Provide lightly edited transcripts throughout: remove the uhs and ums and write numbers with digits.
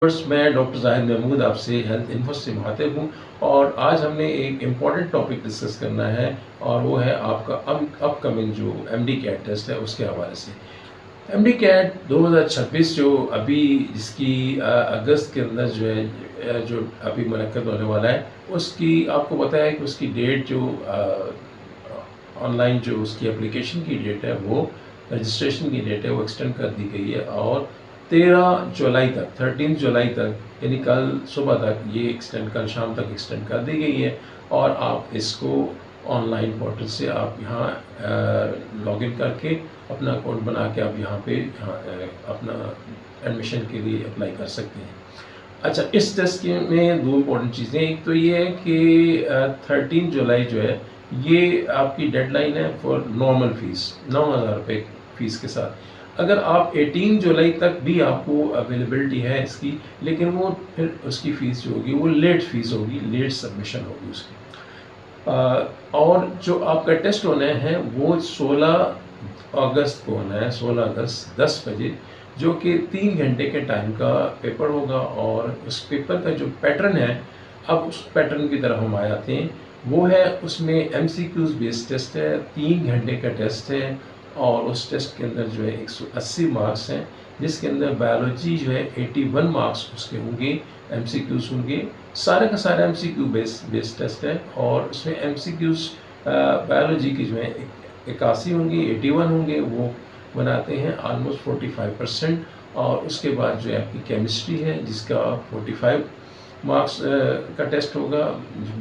First मैं doctor Zahid Mahmood आपसे health info से मुखातिब हूँ और आज हमने एक इम्पॉर्टेंट टॉपिक डिस्कस करना है और वो है आपका अपकमिंग जो एमडी कैट टेस्ट है उसके हवाले से। एमडी कैट 2026 जो अभी जिसकी अगस्त के अंदर जो है जो अभी मुनक्कद होने वाला है उसकी आपको पता है कि उसकी डेट जो ऑनलाइन जो उसकी एप्लीकेशन की डेट है वो रजिस्ट्रेशन की डेट है वो एक्सटेंड कर दी गई है और 13 जुलाई तक 13 जुलाई तक यानी कल सुबह तक ये एक्सटेंड कल शाम तक एक्सटेंड कर दी गई है और आप इसको ऑनलाइन पोर्टल से आप यहाँ लॉगिन करके अपना अकाउंट बना के आप यहाँ पे अपना एडमिशन के लिए अप्लाई कर सकते हैं। अच्छा, इस टेस्ट के में दो इम्पोर्टेंट चीज़ें, एक तो ये है कि 13 जुलाई जो है ये आपकी डेडलाइन है फॉर नॉर्मल फ़ीस 9,000 रुपये फ़ीस के साथ। अगर आप 18 जुलाई तक भी आपको अवेलेबिलिटी है इसकी, लेकिन वो फिर उसकी फ़ीस जो होगी वो लेट फ़ीस होगी, लेट सबमिशन होगी उसकी। और जो आपका टेस्ट होना है वो 16 अगस्त को होना है, 16 अगस्त 10 बजे, जो कि 3 घंटे के टाइम का पेपर होगा। और उस पेपर का जो पैटर्न है, अब उस पैटर्न की तरफ हम आ जाते हैं, वो है उसमें एमसीक्यूज़ बेस्ड टेस्ट है, 3 घंटे का टेस्ट है और उस टेस्ट के अंदर जो है 180 मार्क्स हैं, जिसके अंदर बायोलॉजी जो है 81 मार्क्स उसके होंगे, एमसीक्यूज़ होंगे। सारे का सारा एमसीक्यू बेस्ड टेस्ट है और उसमें एमसीक्यूज़ बायोलॉजी की जो है 81 होंगे, 81 होंगे, वो बनाते हैं ऑलमोस्ट 45%। और उसके बाद जो है आपकी केमिस्ट्री है जिसका 45 मार्क्स का टेस्ट होगा,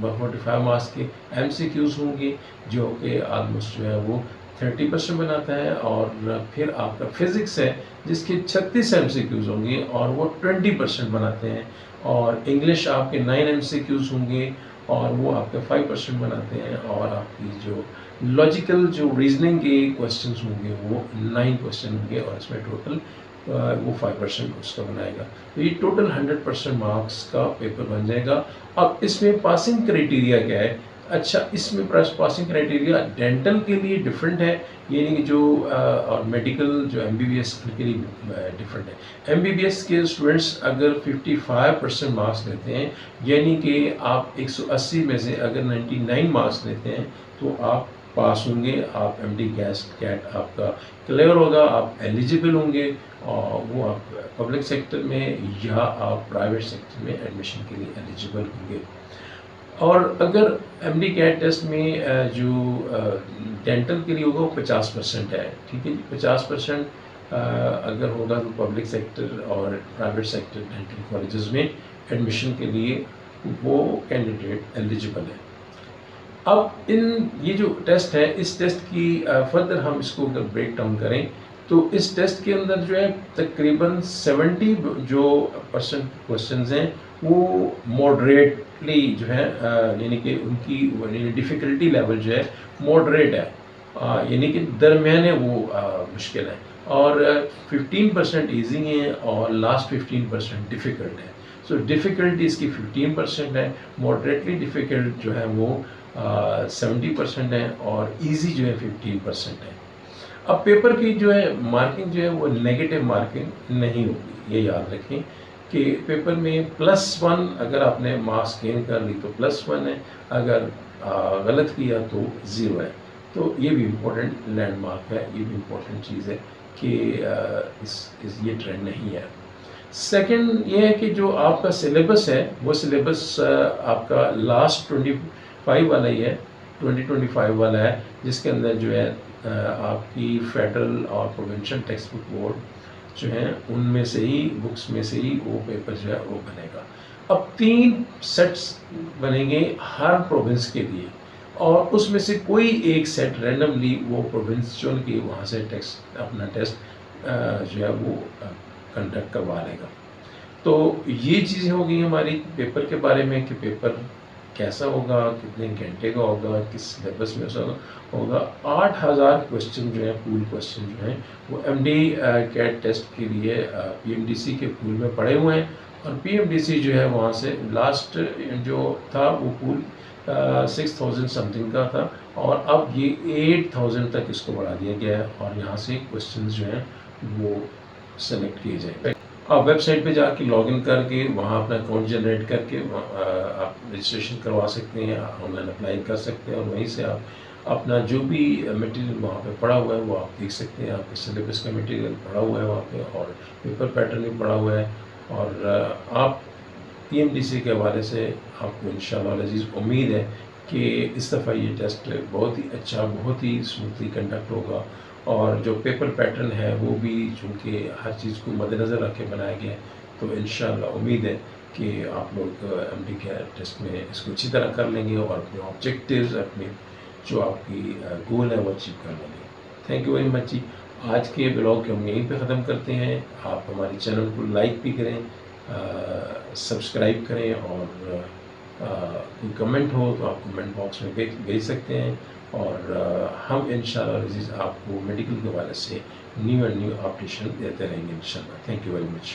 45 मार्क्स के एमसीक्यूज़ होंगे जो कि ऑलमोस्ट जो है वो 30% बनाता है। और फिर आपका फिज़िक्स है जिसके 36 एमसीक्यूज़ होंगे और वो 20% बनाते हैं। और इंग्लिश आपके 9 एमसीक्यूज़ होंगे और वो आपके 5% बनाते हैं। और आपकी जो लॉजिकल जो रीजनिंग के क्वेश्चंस होंगे वो 9 क्वेश्चन होंगे और इसमें टोटल वो 5% उसका बनाएगा। तो ये टोटल 100% मार्क्स का पेपर बन जाएगा। अब इसमें पासिंग क्राइटेरिया क्या है? अच्छा, इसमें पासिंग क्राइटेरिया डेंटल के लिए डिफरेंट है, यानी कि जो और मेडिकल जो एमबीबीएस के लिए डिफरेंट है। एमबीबीएस के स्टूडेंट्स अगर 55% मार्क्स लेते हैं, यानी कि आप 180 में से अगर 99 मार्क्स लेते हैं तो आप पास होंगे, आप एमडी कैट आपका क्लियर होगा, आप एलिजिबल होंगे और वो आप पब्लिक सेक्टर में या आप प्राइवेट सेक्टर में एडमिशन के लिए एलिजिबल होंगे। और अगर एमडी कैट टेस्ट में जो डेंटल के लिए होगा वो 50% है, ठीक है जी। 50% अगर होगा तो पब्लिक सेक्टर और प्राइवेट सेक्टर डेंटल कॉलेजेस में एडमिशन के लिए वो कैंडिडेट एलिजिबल है। अब ये जो टेस्ट है, इस टेस्ट की फर्दर हम इसको अगर ब्रेक डाउन करें तो इस टेस्ट के अंदर जो है तकरीबन 70 जो % क्वेश्चंस हैं वो मॉडरेटली जो है यानी कि उनकी डिफ़िकल्टी लेवल जो है मॉडरेट है, यानी कि दरमियाने वो मुश्किल है। और 15% ईजी हैं और लास्ट 15% डिफ़िकल्ट है। सो डिफ़िकल्टी इसकी 15% है, मॉडरेटली डिफ़िकल्ट जो है वो 70% है और इजी जो है 15% है। अब पेपर की जो है मार्किंग जो है वो नेगेटिव मार्किंग नहीं होगी, ये याद रखें कि पेपर में +1 अगर आपने मार्क्स गेन कर ली तो +1 है, अगर गलत किया तो 0 है। तो ये भी इम्पोर्टेंट लैंडमार्क है, ये भी इम्पोर्टेंट चीज़ है कि ये ट्रेंड नहीं है। सेकंड ये है कि जो आपका सिलेबस है वो सिलेबस आपका लास्ट 25 वाला ही है, 2025 वाला है, जिसके अंदर जो है आपकी फेडरल और प्रोविंशियल टेक्स्ट बुक बोर्ड जो हैं उनमें से ही बुक्स में से ही वो पेपर जो है वो बनेगा। अब 3 सेट्स बनेंगे हर प्रोविंस के लिए और उसमें से कोई एक सेट रैंडमली वो प्रोविंस चुन के वहाँ से अपना टेस्ट जो है वो कंडक्ट करवा लेगा। तो ये चीज़ें हो गई हमारी पेपर के बारे में कि पेपर कैसा होगा, कितने घंटे का होगा, किस सिलेबस में होगा। 8000 क्वेश्चन जो है पूल क्वेश्चन जो हैं वो एमडी कैट टेस्ट के लिए पीएमडीसी के पूल में पड़े हुए हैं और पीएमडीसी जो है वहाँ से लास्ट जो था वो पूल 6000 समथिंग का था और अब ये 8000 तक इसको बढ़ा दिया गया है और यहाँ से क्वेश्चन जो हैं वो सेलेक्ट किए जाएंगे। आप वेबसाइट पे जाके लॉगिन करके वहाँ अपना अकाउंट जनरेट करके आप रजिस्ट्रेशन करवा सकते हैं, ऑनलाइन अप्लाई कर सकते हैं और वहीं से आप अपना जो भी मटेरियल वहाँ पे पड़ा हुआ है वो आप देख सकते हैं। आपके सिलेबस का मटेरियल पड़ा हुआ है वहाँ पे और पेपर पैटर्न भी पड़ा हुआ है और आप पीएमडीसी के हवाले से आपको इंशाअल्लाह अज़ीज़ उम्मीद है कि इस दफ़ा ये टेस्ट बहुत ही अच्छा, बहुत ही स्मूथली कंडक्ट होगा और जो पेपर पैटर्न है वो भी चूँकि हर चीज़ को मद्देनज़र रख के बनाया गया है, तो इंशाअल्लाह उम्मीद है कि आप लोग एमडी के टेस्ट में इसको अच्छी तरह कर लेंगे और अपने ऑब्जेक्टिव्स, अपने जो आपकी गोल है वो अचीव कर लेंगे। थैंक यू वेरी मच जी। आज के ब्लॉग को हम यहीं पे ख़त्म करते हैं। आप हमारे चैनल को लाइक भी करें, सब्सक्राइब करें और कोई कमेंट हो तो आप कमेंट बॉक्स में भेज सकते हैं और हम इंशाअल्लाह अज़ीज़ आपको मेडिकल के हवाले से न्यू एंड न्यू अपडेशन देते रहेंगे इंशाअल्लाह। Thank you very much.